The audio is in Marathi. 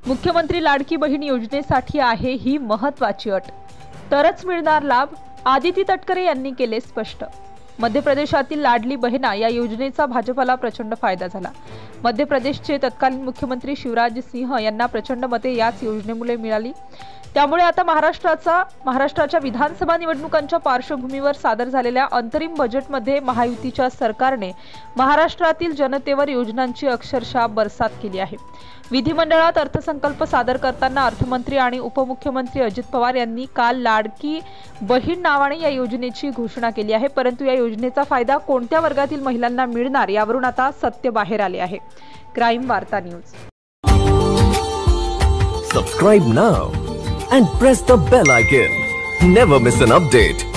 मुख्यमंत्री लाडकी बहीण योजनेसाठी आहे ही महत्त्वाची अट, तरच मिळणार लाभ, आदिती तटकरे यांनी केले स्पष्ट। मध्य प्रदेशातील लाडली बहिणा या योजनेचा भाजपला प्रचंड फायदा झाला। मध्य प्रदेशचे तत्कालीन मुख्यमंत्री शिवराज सिंह यांना प्रचंड मते याच योजनेमुळे मिळाली। त्यामुळे आता महाराष्ट्राच्या विधानसभा निवडणुकांच्या पार्श्वभूमीवर सादर झालेल्या अंतरिम बजेटमध्ये महायुतीच्या सरकारने महाराष्ट्रातील जनतेवर योजनांची अक्षरशः बरसात केली आहे। विधिमंडळात अर्थसंकल्प सादर करताना अर्थमंत्री आणि उपमुख्यमंत्री अजित पवार यांनी काल लाडकी बहीण नावाने या योजनेची घोषणा केली आहे। परंतु या योजनेचा फायदा कोणत्या वर्गातील महिलांना मिळणार यावरून आता सत्य बाहेर आले आहे। क्राईम वार्ता news. Subscribe now and press the bell icon. Never miss an update.